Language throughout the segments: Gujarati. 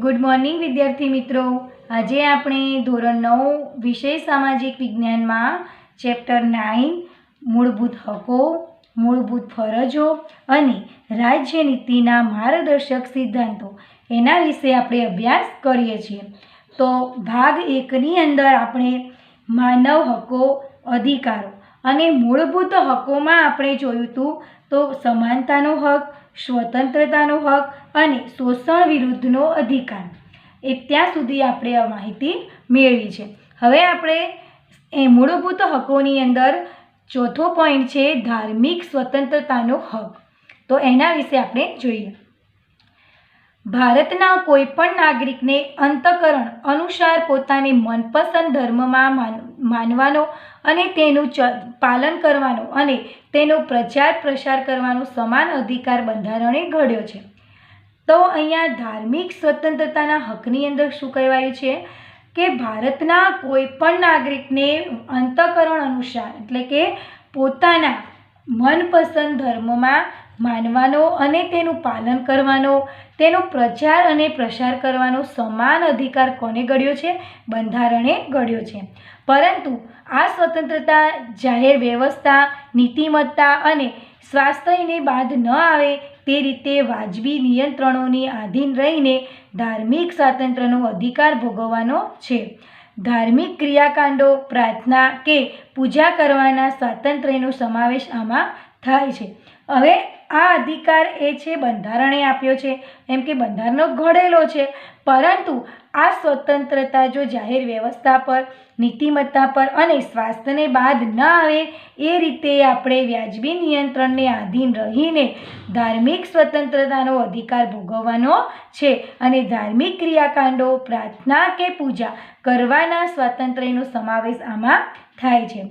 ગુડ મોર્નિંગ વિદ્યાર્થી મિત્રો। આજે આપણે ધોરણ 9 વિષય સામાજિક વિજ્ઞાનમાં ચેપ્ટર 9 મૂળભૂત હકો, મૂળભૂત ફરજો અને રાજ્ય નીતિના માર્ગદર્શક સિદ્ધાંતો એના વિશે આપણે અભ્યાસ કરીએ છીએ। તો ભાગ 1 ની અંદર આપણે માનવ હકો, અધિકારો અને મૂળભૂત હકોમાં આપણે જોયું હતું તો સમાનતાનો હક, સ્વતંત્રતાનો હક અને શોષણ વિરુદ્ધનો અધિકાર એ ત્યાં સુધી આપણે આ માહિતી મેળવી છે। હવે આપણે એ મૂળભૂત હકોની અંદર ચોથો પોઈન્ટ છે ધાર્મિક સ્વતંત્રતાનો હક। તો એના વિશે આપણે જોઈએ। ભારતના કોઈપણ નાગરિકને અંતઃકરણ અનુસાર પોતાની મનપસંદ ધર્મમાં માનવાનો અને તેનું પાલન કરવાનો અને તેનો પ્રચાર પ્રસાર કરવાનો સમાન અધિકાર બંધારણે ઘડ્યો છે। તો અહીંયા ધાર્મિક સ્વતંત્રતાના હકની અંદર શું કહેવાયું છે કે ભારતના કોઈપણ નાગરિકને અંતઃકરણ અનુસાર એટલે કે પોતાના મનપસંદ ધર્મમાં માનવાનો અને તેનું પાલન કરવાનો, તેનો પ્રચાર અને પ્રસાર કરવાનો સમાન અધિકાર કોને ઘડ્યો છે? બંધારણે ઘડ્યો છે। પરંતુ આ સ્વતંત્રતા જાહેર વ્યવસ્થા, નીતિમત્તા અને સ્વાસ્થ્યને બાદ ન આવે તે રીતે વાજબી નિયંત્રણોની આધીન રહીને ધાર્મિક સ્વાતંત્ર્યનો અધિકાર ભોગવવાનો છે। ધાર્મિક ક્રિયાકાંડો, પ્રાર્થના કે પૂજા કરવાના સ્વાતંત્ર્યનો સમાવેશ આમાં થાય છે। હવે આ અધિકાર એ છે બંધારણે આપ્યો છે, એમ કે બંધારણનો ઘડેલો છે, પરંતુ આ સ્વતંત્રતા જો જાહેર વ્યવસ્થા પર, નીતિમત્તા પર અને સ્વાસ્થ્યને બાદ ન આવે એ રીતે આપણે વ્યાજબી નિયંત્રણને આધીન રહીને ધાર્મિક સ્વતંત્રતાનો અધિકાર ભોગવવાનો છે અને ધાર્મિક ક્રિયાકાંડો, પ્રાર્થના કે પૂજા કરવાના સ્વાતંત્ર્યનો સમાવેશ આમાં થાય છે।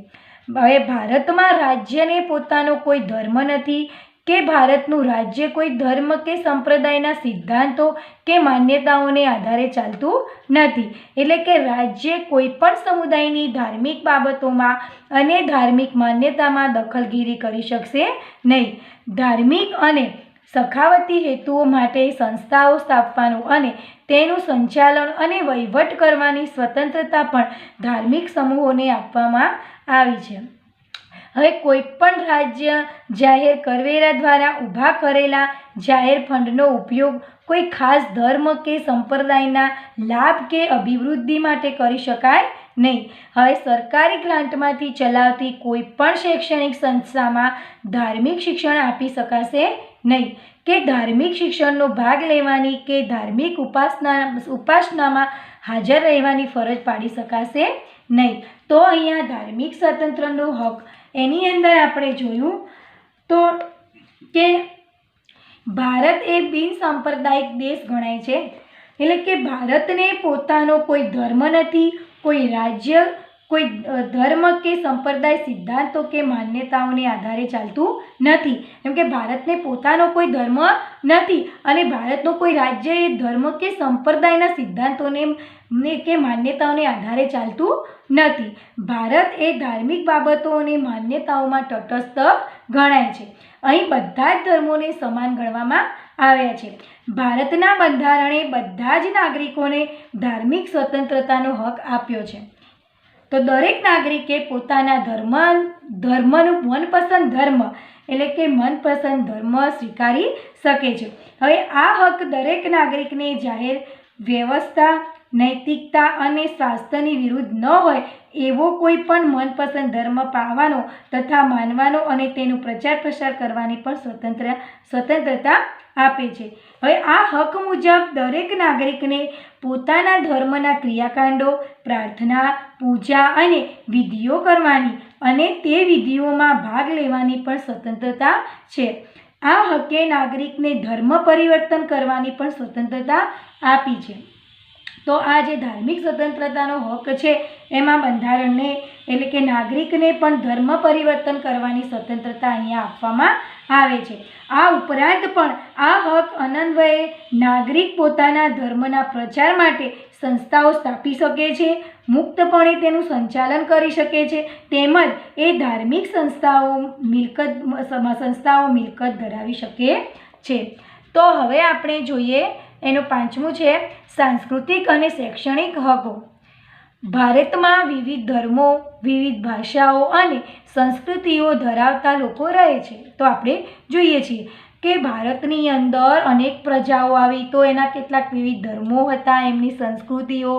હવે ભારતમાં રાજ્યને પોતાનો કોઈ ધર્મ નથી કે ભારતનું રાજ્ય કોઈ ધર્મ કે સંપ્રદાયના સિદ્ધાંતો કે માન્યતાઓને આધારે ચાલતું નથી। એટલે કે રાજ્ય કોઈ પણ સમુદાયની ધાર્મિક બાબતોમાં અને ધાર્મિક માન્યતામાં દખલગીરી કરી શકશે નહીં। ધાર્મિક અને સખાવતી હેતુઓ માટે સંસ્થાઓ સ્થાપવાનું અને તેનું સંચાલન અને વહીવટ કરવાની સ્વતંત્રતા પણ ધાર્મિક સમૂહોને આપવામાં આવી છે। હવે કોઈપણ રાજ્ય જાહેર કરવેરા દ્વારા ઊભા કરેલા જાહેર ફંડનો ઉપયોગ કોઈ ખાસ ધર્મ કે સંપ્રદાયના લાભ કે અભિવૃદ્ધિ માટે કરી શકાય નહીં। હવે સરકારી ગ્રાન્ટમાંથી ચલાવતી કોઈપણ શૈક્ષણિક સંસ્થામાં ધાર્મિક શિક્ષણ આપી શકાશે નહીં કે ધાર્મિક શિક્ષણનો ભાગ લેવાની કે ધાર્મિક ઉપાસનામાં હાજર રહેવાની ફરજ પાડી શકાશે નહીં। તો અહીંયા ધાર્મિક સ્વાતંત્ર્યનો હક એની અંદર આપણે જોયું તો કે ભારત એ બિનસાંપ્રદાયિક દેશ ગણાય છે। એટલે કે ભારતને પોતાનો કોઈ ધર્મ નથી, કોઈ રાજ્ય, કોઈ ધર્મ કે સંપ્રદાય સિદ્ધાંતો કે માન્યતાઓને આધારે ચાલતું નથી। કેમ કે ભારતને પોતાનો કોઈ ધર્મ નથી અને ભારતનો કોઈ રાજ્ય એ ધર્મ કે સંપ્રદાયના સિદ્ધાંતોને કે માન્યતાઓને આધારે ચાલતું નથી। ભારત એ ધાર્મિક બાબતો અને માન્યતાઓમાં તટસ્થ ગણાય છે। અહીં બધા જ ધર્મોને સમાન ગણવામાં આવ્યા છે। ભારતના બંધારણે બધા જ નાગરિકોને ધાર્મિક સ્વતંત્રતાનો હક આપ્યો છે। તો દરેક નાગરિકે પોતાના ધર્મનું મનપસંદ ધર્મ એટલે કે મનપસંદ ધર્મ સ્વીકારી શકે છે। હવે આ હક દરેક નાગરિકને જાહેર વ્યવસ્થા, નૈતિકતા અને સ્વાસ્થ્યની વિરુદ્ધ ન હોય એવો કોઈ પણ મનપસંદ ધર્મ પાળવાનો તથા માનવાનો અને તેનો પ્રચાર પ્રસાર કરવાની પણ સ્વતંત્રતા આપે છે। હવે આ હક મુજબ દરેક નાગરિકને પોતાના ધર્મના ક્રિયાકાંડો, પ્રાર્થના, પૂજા અને વિધિઓ કરવાની અને તે વિધિઓમાં ભાગ લેવાની પણ સ્વતંત્રતા છે। આ હકે નાગરિકને ધર્મ પરિવર્તન કરવાની પણ સ્વતંત્રતા આપી છે। તો આ જે ધાર્મિક સ્વતંત્રતાનો હક છે એમાં બંધારણને એટલે કે નાગરિકને પણ ધર્મ પરિવર્તન કરવાની સ્વતંત્રતા અહીંયા આપવામાં આવે છે। આ ઉપરાંત પણ આ હક અન્વયે નાગરિક પોતાના ધર્મના પ્રચાર માટે સંસ્થાઓ સ્થાપી શકે છે, મુક્તપણે તેનું સંચાલન કરી શકે છે, તેમજ એ ધાર્મિક સંસ્થાઓ મિલકત ધરાવી શકે છે। તો હવે આપણે જોઈએ એનું પાંચમું છે સાંસ્કૃતિક અને શૈક્ષણિક હકો. ભારતમાં વિવિધ ધર્મો, વિવિધ ભાષાઓ અને સંસ્કૃતિઓ ધરાવતા લોકો રહે છે. તો આપણે જોઈએ છીએ કે ભારતની અંદર અનેક પ્રજાઓ આવી, તો એના કેટલાક વિવિધ ધર્મો હતા, એમની સંસ્કૃતિઓ,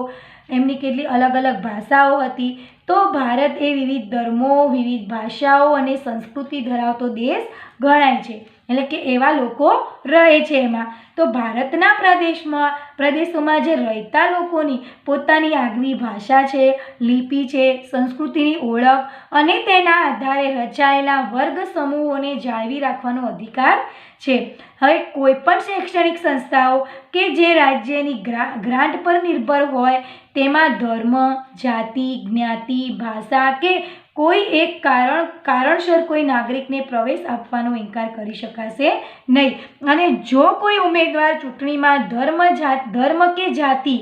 એમની કેટલી અલગ અલગ ભાષાઓ હતી. તો ભારત એ વિવિધ ધર્મો, વિવિધ ભાષાઓ અને સંસ્કૃતિ ધરાવતો દેશ ગણાય છે, એટલે કે એવા લોકો રહે છે એમાં. તો ભારતના પ્રદેશોમાં જે રહેતા લોકોની પોતાની આગવી ભાષા છે, લિપિ છે, સંસ્કૃતિની ઓળખ અને તેના આધારે રચાયેલા વર્ગ સમૂહોને જાળવી રાખવાનો અધિકાર છે. હવે કોઈપણ શૈક્ષણિક સંસ્થાઓ કે જે રાજ્યની ગ્રાન્ટ પર નિર્ભર હોય તેમાં ધર્મ, જાતિ, જ્ઞાતિ, ભાષા કે કોઈ એક કારણસર કોઈ નાગરિકને પ્રવેશ આપવાનો ઇનકાર કરી શકાશે નહીં. અને જો કોઈ ઉમેદવાર ચૂંટણીમાં ધર્મ કે જાતિ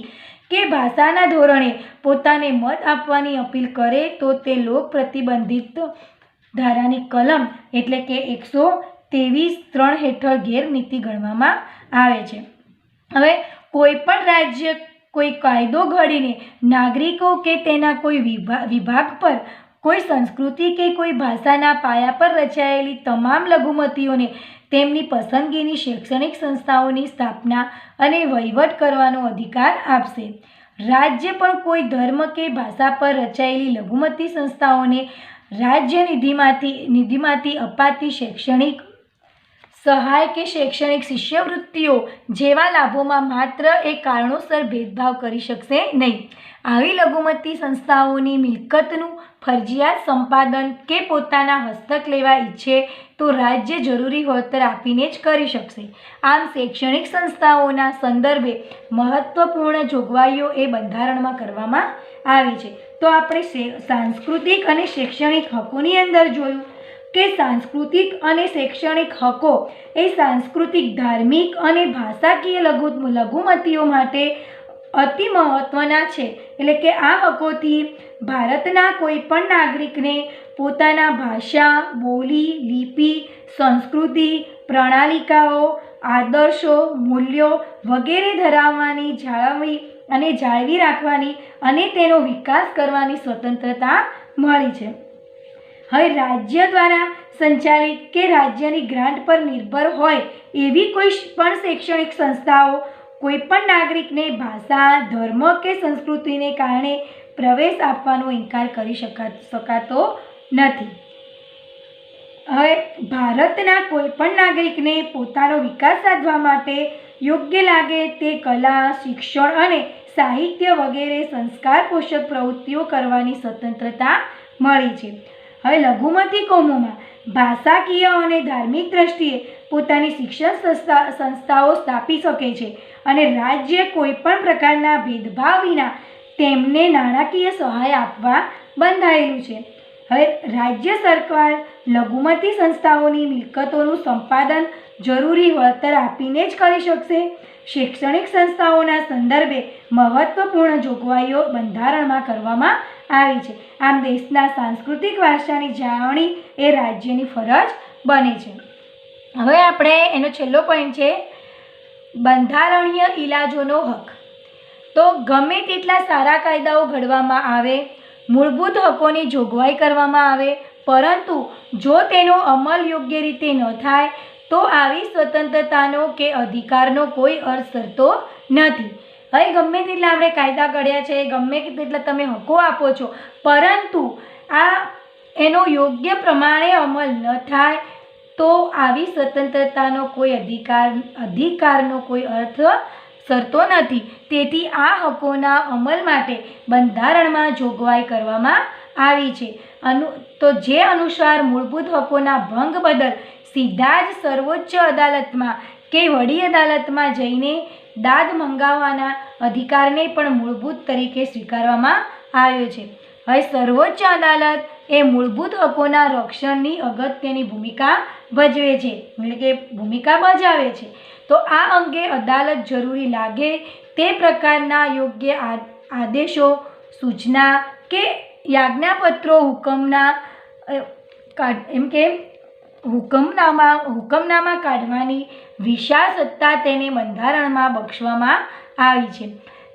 કે ભાષાના ધોરણે પોતાને મત આપવાની અપીલ કરે તો તે લોક પ્રતિબંધિત ધારાની કલમ એટલે કે 123(3) હેઠળ ગેરનીતિ ગણવામાં આવે છે. હવે કોઈ પણ રાજ્ય કોઈ કાયદો ઘડીને નાગરિકો કે તેના કોઈ વિભાગ પર કોઈ સંસ્કૃતિ કે કોઈ ભાષાના પાયા પર રચાયેલી તમામ લઘુમતીઓને તેમની પસંદગીની શૈક્ષણિક સંસ્થાઓની સ્થાપના અને વહીવટ કરવાનો અધિકાર આપશે. રાજ્ય પણ કોઈ ધર્મ કે ભાષા પર રચાયેલી લઘુમતી સંસ્થાઓને રાજ્ય નિધિમાંથી અપાતી શૈક્ષણિક સહાય કે શૈક્ષણિક શિષ્યવૃત્તિઓ જેવા લાભોમાં માત્ર એ કારણોસર ભેદભાવ કરી શકશે નહીં. આવી લઘુમતી સંસ્થાઓની મિલકતનું ફરજિયાત સંપાદન કે પોતાના હસ્તક લેવા ઈચ્છે તો રાજ્ય જરૂરી વળતર આપીને જ કરી શકશે. આમ શૈક્ષણિક સંસ્થાઓના સંદર્ભે મહત્વપૂર્ણ જોગવાઈઓ એ બંધારણમાં કરવામાં આવી છે. તો આપણે સાંસ્કૃતિક અને શૈક્ષણિક હકોની અંદર જોયું કે સાંસ્કૃતિક અને શૈક્ષણિક હકો એ સાંસ્કૃતિક, ધાર્મિક અને ભાષાકીય લઘુમતીઓ માટે અતિ મહત્વના છે. એટલે કે આ હકોથી ભારતના કોઈ પણ નાગરિકને પોતાના ભાષા, બોલી, લિપિ, સંસ્કૃતિ, પ્રણાલિકાઓ, આદર્શો, મૂલ્યો વગેરે ધરાવવાની, જાળવી રાખવાની અને તેનો વિકાસ કરવાની સ્વતંત્રતા મળી છે. હવે રાજ્ય દ્વારા સંચાલિત કે રાજ્યની ગ્રાન્ટ પર નિર્ભર હોય એવી કોઈ પણ શૈક્ષણિક સંસ્થાઓ કોઈ પણ નાગરિકને ભાષા, ધર્મ કે સંસ્કૃતિને કારણે પ્રવેશ આપવાનો ઇનકાર કરી શકાતો નથી. હવે ભારતના કોઈ પણ નાગરિકને પોતાનો વિકાસ સાધવા માટે યોગ્ય લાગે તે કલા, શિક્ષણ અને સાહિત્ય વગેરે સંસ્કાર પોષક પ્રવૃત્તિઓ કરવાની સ્વતંત્રતા મળી છે. હવે લઘુમતી કોમોમાં ભાષાકીય અને ધાર્મિક દ્રષ્ટિએ પોતાની શિક્ષણ સંસ્થાઓ સ્થાપી શકે છે અને રાજ્ય કોઈ પણ પ્રકારના ભેદભાવ વિના તેમને નાણાકીય સહાય આપવા બંધાયેલું છે. હવે રાજ્ય સરકાર લઘુમતી સંસ્થાઓની મિલકતોનું સંપાદન જરૂરી વળતર આપીને જ કરી શકશે. શૈક્ષણિક સંસ્થાઓના સંદર્ભે મહત્વપૂર્ણ જોગવાઈઓ બંધારણમાં કરવામાં આવી છે. આમ દેશના સાંસ્કૃતિક વારસાની જાળવણી એ રાજ્યની ફરજ બને છે. હવે આપણે એનો છેલ્લો પોઈન્ટ છે બંધારણીય ઇલાજોનો હક. તો ગમે તેટલા સારા કાયદાઓ ઘડવામાં આવે, મૂળભૂત હકોની જોગવાઈ કરવામાં આવે, પરંતુ જો તેનો અમલ યોગ્ય રીતે ન થાય તો આવી સ્વતંત્રતાનો કે અધિકારનો કોઈ અર્થ સરતો નથી. હવે ગમે તેટલા આપણે કાયદા ઘડ્યા છે, ગમે તેટલા તમે હકો આપો છો, પરંતુ એનો યોગ્ય પ્રમાણે અમલ ન થાય તો આવી સ્વતંત્રતાનો કોઈ અધિકારનો કોઈ અર્થ સરતો નથી. તેથી આ હકોના અમલ માટે બંધારણમાં જોગવાઈ કરવામાં આવી છે. તો જે અનુસાર મૂળભૂત હકોના ભંગ બદલ સીધા જ સર્વોચ્ચ અદાલતમાં કે વડી અદાલતમાં જઈને દાદ મંગાવવાના અધિકારને પણ મૂળભૂત તરીકે સ્વીકારવામાં આવ્યો છે. હવે સર્વોચ્ચ અદાલત એ મૂળભૂત હકોના રક્ષણની અગત્યની ભૂમિકા ભજવે છે, એટલે કે ભૂમિકા બજાવે છે. તો આ અંગે અદાલત જરૂરી લાગે તે પ્રકારના યોગ્ય આદેશો, સૂચના કે આજ્ઞાપત્રો હુકમનામા કાઢવાની વિશાળ સત્તા તેને બંધારણમાં બક્ષવામાં આવી છે,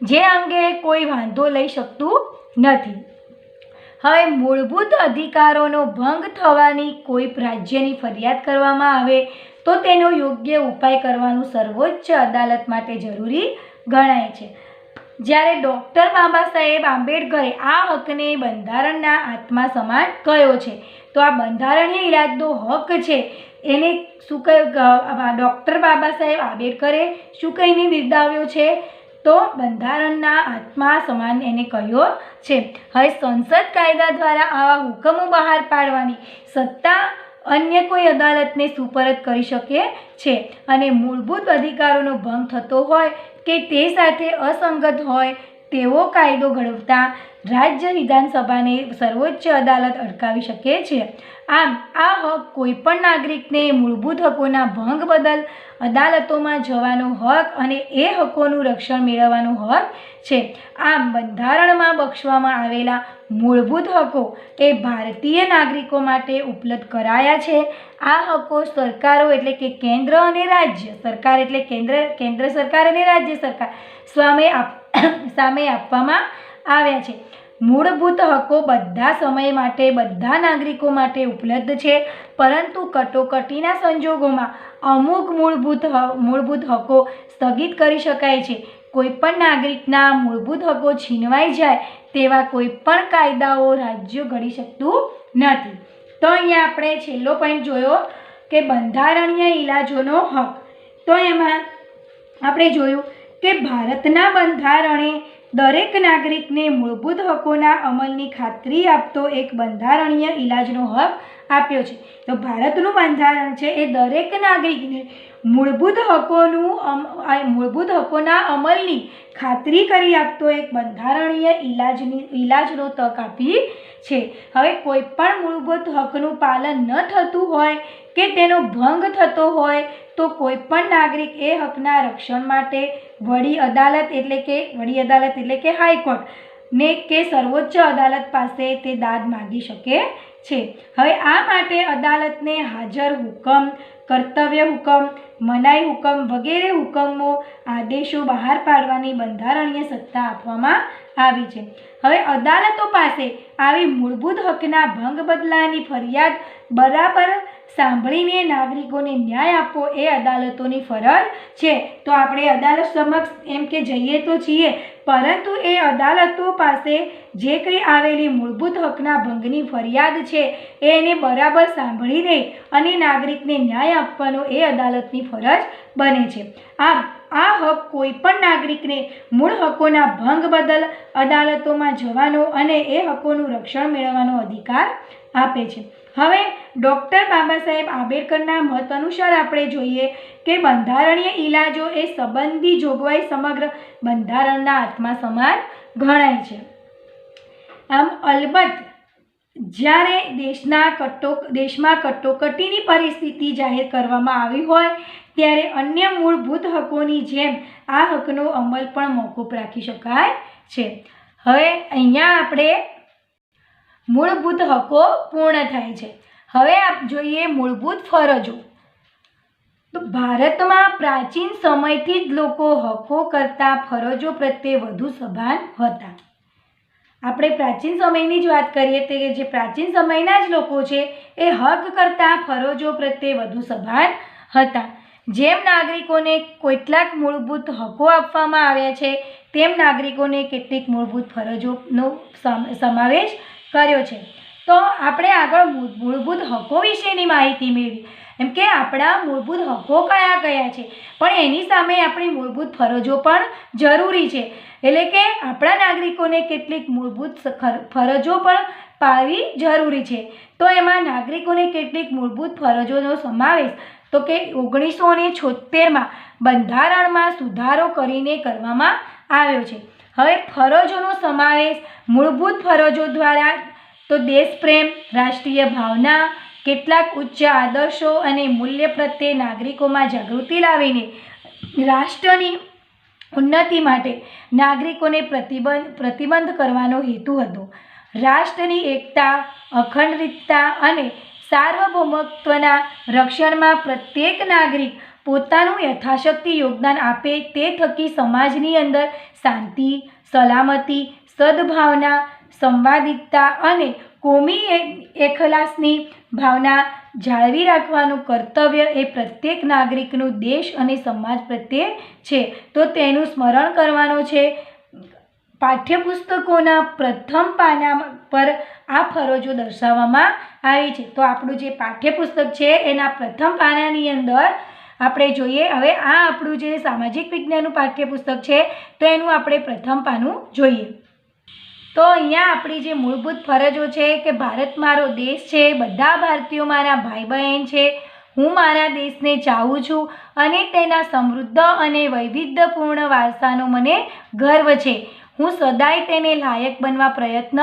જે અંગે કોઈ વાંધો લઈ શકતું નથી. હવે મૂળભૂત અધિકારોનો ભંગ થવાની કોઈ રાજ્યની ફરિયાદ કરવામાં આવે તો તેનો યોગ્ય ઉપાય કરવાનું સર્વોચ્ચ અદાલત માટે જરૂરી ગણાય છે. જ્યારે ડૉક્ટર બાબા સાહેબ આંબેડકરે આ હકને બંધારણના આત્મા સમાન કહ્યો છે, તો આ બંધારણીય ઇલાજનો હક છે એને શું કહ્યું? ડૉક્ટર બાબા સાહેબ આંબેડકરે શું કહીને બિરદાવ્યો છે? તો બંધારણના આત્મા સમાન એને કહ્યો છે. હવે સંસદ કાયદા દ્વારા આવા હુકમો બહાર પાડવાની સત્તા અન્ય કોઈ અદાલતને સુપરત કરી શકે છે, અને મૂળભૂત અધિકારોનો ભંગ થતો હોય કે તે સાથે અસંગત હોય તેવો કાયદો ઘડવતા રાજ્ય વિધાનસભાને સર્વોચ્ચ અદાલત અટકાવી શકે છે. આમ આ હક કોઈપણ નાગરિકને મૂળભૂત હકોના ભંગ બદલ અદાલતોમાં જવાનો હક અને એ હકોનું રક્ષણ મેળવવાનો હક છે. આમ બંધારણમાં બક્ષવામાં આવેલા મૂળભૂત હકો એ ભારતીય નાગરિકો માટે ઉપલબ્ધ કરાયા છે. આ હકો સરકારો એટલે કે કેન્દ્ર અને રાજ્ય સરકાર એટલે કેન્દ્ર સરકાર અને રાજ્ય સરકાર સામે આપવામાં આવ્યા છે. મૂળભૂત હકો બધા સમય માટે બધા નાગરિકો માટે ઉપલબ્ધ છે, પરંતુ કટોકટીના સંજોગોમાં અમુક મૂળભૂત હકો સ્થગિત કરી શકાય છે. કોઈપણ નાગરિકના મૂળભૂત હકો છીનવાઈ જાય તેવા કોઈપણ કાયદાઓ રાજ્યો ઘડી શકતું નથી. તો અહીંયા આપણે છેલ્લો પોઈન્ટ જોયો કે બંધારણીય ઇલાજોનો હક. તો એમાં આપણે જોયું કે ભારતના બંધારણે દરેક નાગરિકને મૂળભૂત હકોના અમલની ખાતરી આપતો એક બંધારણીય ઇલાજનો હક આપ્યો છે. તો ભારતનું બંધારણ છે એ દરેક નાગરિકને મૂળભૂત હકોના અમલની ખાતરી કરી આપતો એક બંધારણીય ઇલાજનો તક આપી છે. હવે કોઈ પણ મૂળભૂત હકનું પાલન ન થતું હોય કે તેનો ભંગ થતો હોય તો કોઈપણ નાગરિક એ હકના રક્ષણ માટે વડી અદાલત એટલે કે હાઈકોર્ટ ને કે સર્વોચ્ચ અદાલત પાસે તે દાદ માંગી શકે છે. હવે આ માટે અદાલતને હાજર હુકમ, કર્તવ્ય હુકમ, મનાઈ હુકમ વગેરે હુકમો આદેશો બહાર પાડવાની બંધારણીય સત્તા આપવામાં આવી છે. હવે અદાલતો પાસે આવી મૂળભૂત હકના ભંગ બદલાની ફરિયાદ બરાબર સાંભળીને નાગરિકોને ન્યાય આપવો એ અદાલતોની ફરજ છે. તો આપણે અદાલત સમક્ષ એમ કે જઈએ તો છીએ, પરંતુ એ અદાલતો પાસે જે કંઈ આવેલી મૂળભૂત હકના ભંગની ફરિયાદ છે એને બરાબર સાંભળીને અને નાગરિકને ન્યાય આપવાનો એ અદાલતની ફરજ બને છે. આમ આ હક કોઈપણ નાગરિકને મૂળ હકોના ભંગ બદલ અદાલતોમાં જવાનો અને એ હકોનું રક્ષણ મેળવવાનો અધિકાર આપે છે. હવે ડૉક્ટર બાબા સાહેબ આંબેડકરના મત અનુસાર આપણે જોઈએ કે બંધારણીય ઇલાજો એ સંબંધી જોગવાઈ સમગ્ર બંધારણના આત્મા સમાન ગણાય છે. આમ અલબત્ત જ્યારે દેશમાં કટોકટીની પરિસ્થિતિ જાહેર કરવામાં આવી હોય ત્યારે અન્ય મૂળભૂત હકોની જેમ આ હકનો અમલ પણ મોકૂફ રાખી શકાય છે. હવે અહીંયા આપણે મૂળભૂત હકો પૂર્ણ થાય છે. હવે જોઈએ મૂળભૂત ફરજો. તો ભારતમાં પ્રાચીન સમયથી જ લોકો હકો કરતાં ફરજો પ્રત્યે વધુ સભાન હતા. આપણે પ્રાચીન સમયની જ વાત કરીએ તો જે પ્રાચીન સમયના જ લોકો છે એ હક કરતાં ફરજો પ્રત્યે વધુ સભાન હતા. જેમ નાગરિકોને કેટલાક મૂળભૂત હકો આપવામાં આવ્યા છે તેમ નાગરિકોને કેટલીક મૂળભૂત ફરજોનો સમાવેશ કર્યો છે. તો આપણે આગળ મૂળભૂત હકો વિશેની માહિતી મેળવી, એમ કે આપણા મૂળભૂત હકો કયા કયા છે, પણ એની સામે આપણી મૂળભૂત ફરજો પણ જરૂરી છે. એટલે કે આપણા નાગરિકોને કેટલીક મૂળભૂત ફરજો પણ પાળવી જરૂરી છે. તો એમાં નાગરિકોને કેટલીક મૂળભૂત ફરજોનો સમાવેશ તો કે 1976માં બંધારણમાં સુધારો કરીને કરવામાં આવ્યો છે. હવે ફરજોનો સમાવેશ મૂળભૂત ફરજો દ્વારા તો દેશપ્રેમ, રાષ્ટ્રીય ભાવના, કેટલાક ઉચ્ચ આદર્શો અને મૂલ્ય પ્રત્યે નાગરિકોમાં જાગૃતિ લાવીને રાષ્ટ્રની ઉન્નતિ માટે નાગરિકોને પ્રતિબંધ કરવાનો હેતુ હતો. રાષ્ટ્રની એકતા, અખંડિતતા અને સાર્વભૌમત્વના રક્ષણમાં પ્રત્યેક નાગરિક પોતાનું યથાશક્તિ યોગદાન આપે તે થકી સમાજની અંદર શાંતિ, સલામતી, સદભાવના, સંવાદિતા અને કોમી એખલાસની ભાવના જાળવી રાખવાનું કર્તવ્ય એ પ્રત્યેક નાગરિકનું દેશ અને સમાજ પ્રત્યે છે. તો તેનું સ્મરણ કરવાનું છે. પાઠ્યપુસ્તકોના પ્રથમ પાના પર આ ફરજો દર્શાવવામાં આવી છે. તો આપણું જે પાઠ્યપુસ્તક છે એના પ્રથમ પાનાની અંદર આપણે જોઈએ. હવે આ આપણું જે સામાજિક વિજ્ઞાનનું પાઠ્યપુસ્તક છે તો એનું આપણે પ્રથમ પાનું જોઈએ. તો અહીંયા આપણી જે મૂળભૂત ફરજો છે કે ભારત મારો દેશ છે, બધા ભારતીયો મારા ભાઈ બહેન છે, હું મારા દેશને ચાહું છું અને તેના સમૃદ્ધ અને વૈવિધ્યપૂર્ણ વારસાનો મને ગર્વ છે. હું સદાય તેને લાયક બનવા પ્રયત્ન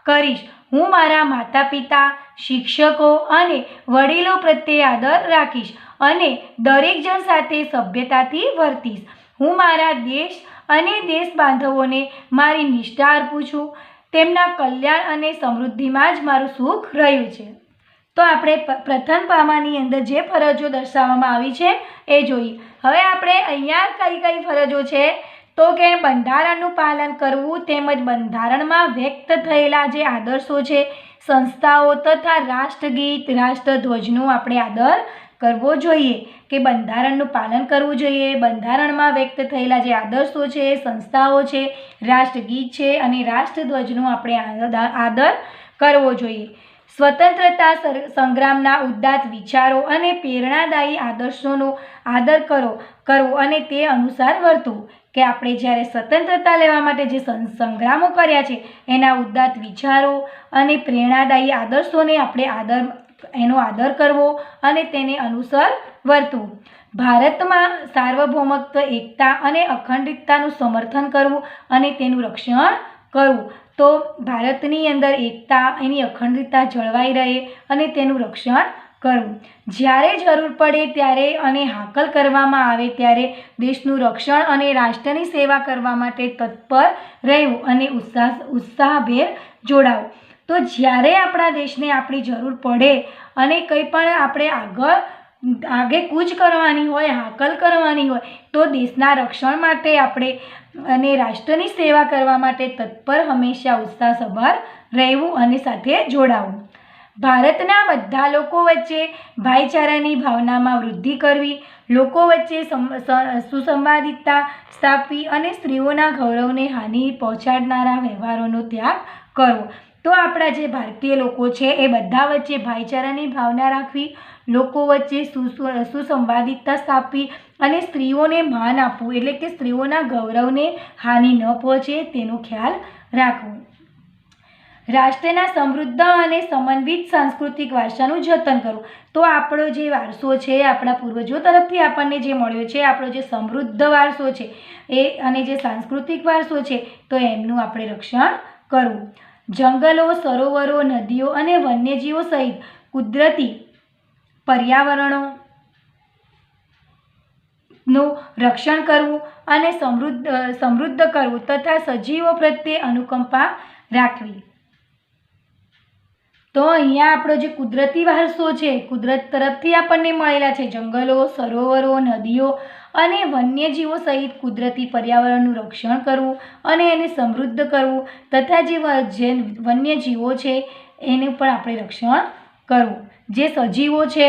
કરીશ. હું મારા માતા પિતા, શિક્ષકો અને વડીલો પ્રત્યે આદર રાખીશ અને દરેક જણ સાથે સભ્યતાથી વર્તીશ. હું મારા દેશ અને દેશ બાંધવોને મારી નિષ્ઠા અર્પું છું. તેમના કલ્યાણ અને સમૃદ્ધિમાં જ મારું સુખ રહ્યું છે. તો આપણે પ્રથમ પામાની અંદર જે ફરજો દર્શાવવામાં આવી છે એ જોઈએ. હવે આપણે અહીંયા કઈ કઈ ફરજો છે તો કે બંધારણનું પાલન કરવું તેમજ બંધારણમાં વ્યક્ત થયેલા જે આદર્શો છે, સંસ્થાઓ તથા રાષ્ટ્રગીત, રાષ્ટ્રધ્વજનો આપણે આદર કરવો જોઈએ. કે બંધારણનું પાલન કરવું જોઈએ, બંધારણમાં વ્યક્ત થયેલા જે આદર્શો છે, સંસ્થાઓ છે, રાષ્ટ્રગીત છે અને રાષ્ટ્રધ્વજનો આપણે આદર કરવો જોઈએ. સ્વતંત્રતા સંગ્રામના ઉદાત્ત વિચારો અને પ્રેરણાદાયી આદર્શોનો આદર કરવો અને તે અનુસાર વર્તવું. કે આપણે જ્યારે સ્વતંત્રતા લેવા માટે જે સંગ્રામો કર્યા છે એના ઉદાત્ત વિચારો અને પ્રેરણાદાયી આદર્શોને આપણે એનો આદર કરવો અને તેને અનુસાર વર્તવું. ભારતમાં સાર્વભૌમત્વ, એકતા અને અખંડિતતાનું સમર્થન કરવું અને તેનું રક્ષણ કરવું. તો ભારતની અંદર એકતા, એની અખંડિતતા જળવાઈ રહે અને તેનું રક્ષણ કરવું. જ્યારે જરૂર પડે ત્યારે અને હાકલ કરવામાં આવે ત્યારે દેશનું રક્ષણ અને રાષ્ટ્રની સેવા કરવા માટે તત્પર રહેવું અને ઉત્સાહભેર જોડાવું. તો જ્યારે આપણા દેશને આપણી જરૂર પડે અને કંઈ પણ આપણે આગે કૂચ કરવાની હોય, હાકલ કરવાની હોય તો દેશના રક્ષણ માટે આપણે અને રાષ્ટ્રની સેવા કરવા માટે તત્પર હંમેશા ઉત્સાહસભર રહેવું અને સાથે જોડાવું. ભારતના બધા લોકો વચ્ચે ભાઈચારાની ભાવનામાં વૃદ્ધિ કરવી, લોકો વચ્ચે સુસંવાદિતા સ્થાપવી અને સ્ત્રીઓના ગૌરવને હાનિ પહોંચાડનારા વ્યવહારોનો ત્યાગ કરવો. તો આપણા જે ભારતીય લોકો છે એ બધા વચ્ચે ભાઈચારાની ભાવના રાખવી, લોકો વચ્ચે સુસંવાદિતા સ્થાપવી અને સ્ત્રીઓને માન આપવું, એટલે કે સ્ત્રીઓના ગૌરવને હાનિ ન પહોંચે તેનો ખ્યાલ રાખવો. રાષ્ટ્રના સમૃદ્ધ અને સમન્વિત સાંસ્કૃતિક વારસાનું જતન કરવું. તો આપણો જે વારસો છે, આપણા પૂર્વજો તરફથી આપણને જે મળ્યો છે, આપણો જે સમૃદ્ધ વારસો છે એ અને જે સાંસ્કૃતિક વારસો છે તો એમનું આપણે રક્ષણ કરવું. જંગલો, સરોવરો, નદીઓ અને વન્યજીવો સહિત કુદરતી પર્યાવરણોનું રક્ષણ કરવું અને સમૃદ્ધ કરવું તથા સજીવો પ્રત્યે અનુકંપા રાખવી. તો અહીંયા આપણો જે કુદરતી વારસો છે, કુદરત તરફથી આપણને મળેલા છે, જંગલો, સરોવરો, નદીઓ અને વન્યજીવો સહિત કુદરતી પર્યાવરણનું રક્ષણ કરવું અને એને સમૃદ્ધ કરવું તથા જે વન્યજીવો છે એનું પણ આપણે રક્ષણ કરવું. જે સજીવો છે,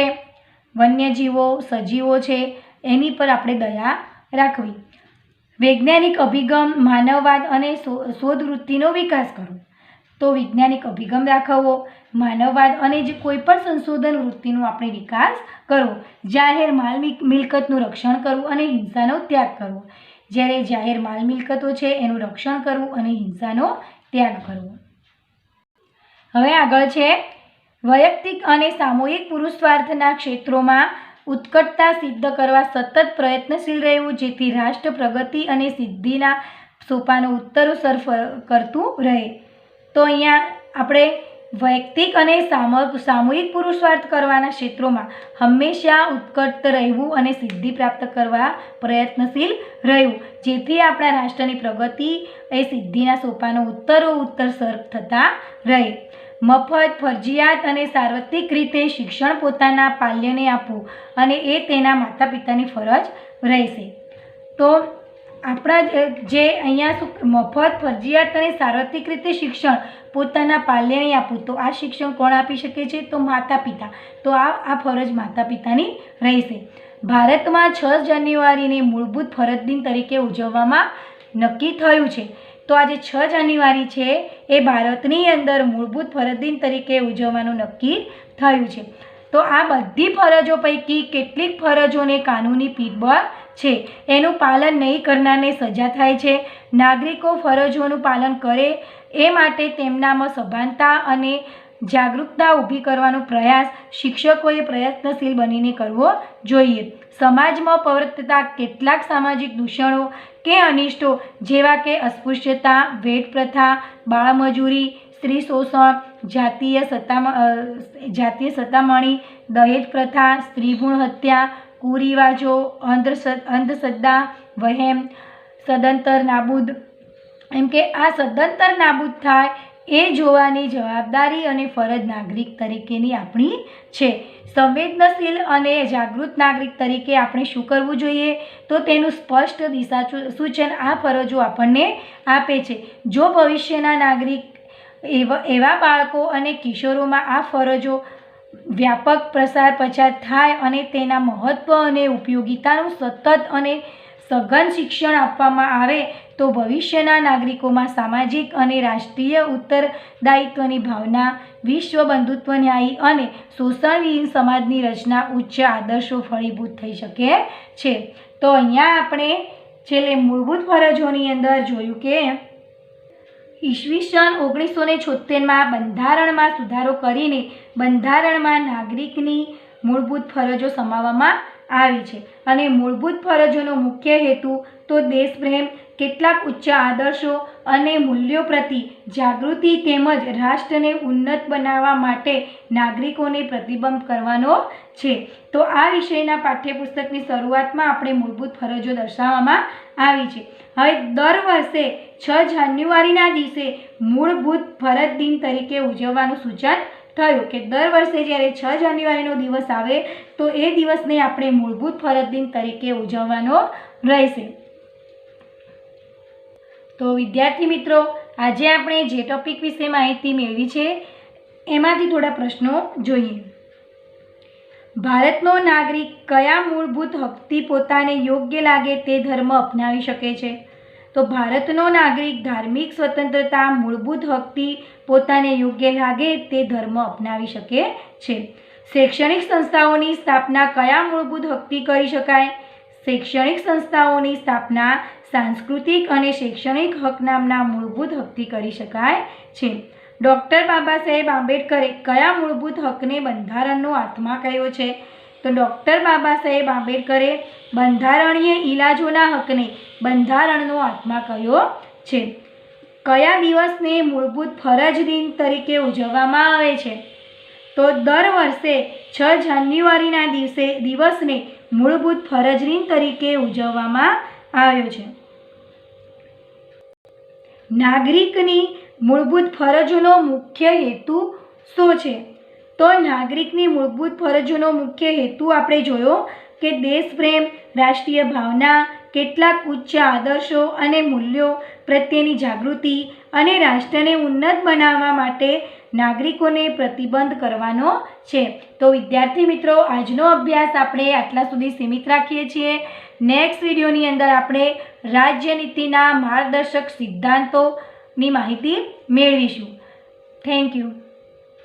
વન્યજીવો, સજીવો છે એની પર આપણે દયા રાખવી. વૈજ્ઞાનિક અભિગમ, માનવવાદ અને શોધવૃત્તિનો વિકાસ કરવો. તો વૈજ્ઞાનિક અભિગમ દાખવવો, માનવવાદ અને જે કોઈ પણ સંશોધન વૃત્તિનો આપણે વિકાસ કરવો. જાહેર માલ મિલકતનું રક્ષણ કરવું અને હિંસાનો ત્યાગ કરવો. જ્યારે જાહેર માલ મિલકતો છે એનું રક્ષણ કરવું અને હિંસાનો ત્યાગ કરવો. હવે આગળ છે વૈયક્તિક અને સામૂહિક પુરુષાર્થના ક્ષેત્રોમાં ઉત્કટતા સિદ્ધ કરવા સતત પ્રયત્નશીલ રહેવું, જેથી રાષ્ટ્ર પ્રગતિ અને સિદ્ધિના સોપાનો ઉત્તરોત્તર કરતું રહે. તો અહીંયા આપણે વૈયક્તિક અને સામૂહિક પુરુષાર્થ કરવાના ક્ષેત્રોમાં હંમેશા ઉત્કટ રહેવું અને સિદ્ધિ પ્રાપ્ત કરવા પ્રયત્નશીલ રહેવું, જેથી આપણા રાષ્ટ્રની પ્રગતિ એ સિદ્ધિના સોપાનો ઉત્તરોત્તર સર થતા રહે. મફત, ફરજિયાત અને સાર્વત્રિક રીતે શિક્ષણ પોતાના પાલ્યને આપવું અને એ તેના માતા પિતાની ફરજ રહેશે. તો આપણા જે અહીંયા મફત, ફરજિયાત અને સાર્વત્રિક રીતે શિક્ષણ પોતાના પાલ્યને આપવું, તો આ શિક્ષણ કોણ આપી શકે છે? તો માતા પિતા. તો આ ફરજ માતા પિતાની રહેશે. ભારતમાં 6 જાન્યુઆરીને મૂળભૂત ફરજ દિન તરીકે ઉજવવામાં નક્કી થયું છે. તો આજે 6 જાન્યુઆરી છે એ ભારતની અંદર મૂળભૂત ફરજ દિન તરીકે ઉજવવાનું નક્કી થયું છે. તો આ બધી ફરજો પૈકી કેટલીક ફરજોને કાનૂની પીઠબળ છે. એનું પાલન નહીં કરનારને સજા થાય છે. નાગરિકો ફરજોનું પાલન કરે એ માટે તેમનામાં સભાનતા અને જાગૃતતા ઊભી કરવાનો પ્રયાસ શિક્ષકોએ પ્રયત્નશીલ બનીને કરવો જોઈએ. સમાજમાં પ્રવર્તતા કેટલાક સામાજિક દૂષણો કે અનિષ્ટો જેવા કે અસ્પૃશ્યતા, ભેટ પ્રથા, બાળમજૂરી, સ્ત્રી શોષણ, જાતીય સતામણી, દહેજ પ્રથા, સ્ત્રીભ્રૂણ હત્યા, કુરિવાજો, અંધશ્રદ્ધા, વહેમ, સદંતર નાબૂદ, એમ કે આ સદંતર નાબૂદ થાય એ જોવાની જવાબદારી અને ફરજ નાગરિક તરીકેની આપણી છે. સંવેદનશીલ અને જાગૃત નાગરિક તરીકે આપણે શું કરવું જોઈએ? તો તેનું સ્પષ્ટ દિશા સૂચન આ ફરજો આપણને આપે છે. જો ભવિષ્યના નાગરિક એવા બાળકો અને કિશોરોમાં આ ફરજો વ્યાપક પ્રસાર પ્રચાર થાય અને તેના મહત્ત્વ અને ઉપયોગિતાનું સતત અને સઘન શિક્ષણ આપવામાં આવે તો ભવિષ્યના નાગરિકોમાં સામાજિક અને રાષ્ટ્રીય ઉત્તરદાયિત્વની ભાવના, વિશ્વ બંધુત્વ, ન્યાયી અને શોષણવિહીન સમાજની રચના, ઉચ્ચ આદર્શો ફળીભૂત થઈ શકે છે. તો અહીંયા આપણે છેલ્લે મૂળભૂત ફરજોની અંદર જોયું કે ઈસવીસન 1976માં બંધારણમાં સુધારો કરીને બંધારણમાં નાગરિકની મૂળભૂત ફરજો સમાવવામાં આવી છે. અને મૂળભૂત ફરજોનો મુખ્ય હેતુ તો દેશપ્રેમ, કેટલાક ઉચ્ચ આદર્શો અને મૂલ્યો પ્રતિ જાગૃતિ તેમજ રાષ્ટ્રને ઉન્નત બનાવવા માટે નાગરિકોને પ્રતિબંધ કરવાનો છે. તો આ વિષયના પાઠ્યપુસ્તકની શરૂઆતમાં આપણે મૂળભૂત ફરજો દર્શાવવામાં આવી છે. હવે દર વર્ષે 6 જાન્યુઆરીના દિવસે મૂળભૂત ફરજ દિન તરીકે ઉજવવાનું સૂચન થયું કે દર વર્ષે જ્યારે 6 જાન્યુઆરીનો દિવસ આવે તો એ દિવસને આપણે મૂળભૂત ફરજ દિન તરીકે ઉજવવાનો રહેશે. તો વિદ્યાર્થી મિત્રો, આજે આપણે જે ટોપિક વિશે માહિતી મેળવી છે એમાંથી થોડા પ્રશ્નો જોઈએ. ભારતનો નાગરિક કયા મૂળભૂત હકથી પોતાને યોગ્ય લાગે તે ધર્મ અપનાવી શકે છે? તો ભારતનો નાગરિક ધાર્મિક સ્વતંત્રતા, મૂળભૂત હકથી પોતાને યોગ્ય લાગે તે ધર્મ અપનાવી શકે છે. શૈક્ષણિક સંસ્થાઓની સ્થાપના કયા મૂળભૂત હકથી કરી શકાય? શૈક્ષણિક સંસ્થાઓની સ્થાપના સાંસ્કૃતિક અને શૈક્ષણિક હક નામના મૂળભૂત હકથી કરી શકાય છે. ડૉક્ટર બાબા સાહેબ આંબેડકરે કયા મૂળભૂત હકને બંધારણનો આત્મા કહ્યો છે? તો ડૉક્ટર બાબા સાહેબ આંબેડકરે બંધારણીય ઇલાજોના હકને બંધારણનો આત્મા કહ્યો છે. કયા દિવસને મૂળભૂત ફરજ દિન તરીકે ઉજવવામાં આવે છે? તો દર વર્ષે 6 જાન્યુઆરીના દિવસને મૂળભૂત ફરજ દિન તરીકે ઉજવવામાં આવ્યો છે. નાગરિકની મૂળભૂત ફરજોનો મુખ્ય હેતુ શું છે? તો નાગરિકની મૂળભૂત ફરજોનો મુખ્ય હેતુ આપણે જોયો કે દેશપ્રેમ, રાષ્ટ્રીય ભાવના, કેટલાક ઉચ્ચ આદર્શો અને મૂલ્યો પ્રત્યેની જાગૃતિ અને રાષ્ટ્રને ઉન્નત બનાવવા માટે નાગરિકોને પ્રતિબંધ કરવાનો છે. તો વિદ્યાર્થી મિત્રો, આજનો અભ્યાસ આપણે આટલા સુધી સીમિત રાખીએ છીએ. નેક્સ્ટ વિડીયોની અંદર આપણે રાજ્યનીતિના માર્ગદર્શક સિદ્ધાંતોની માહિતી મેળવીશું. Thank you.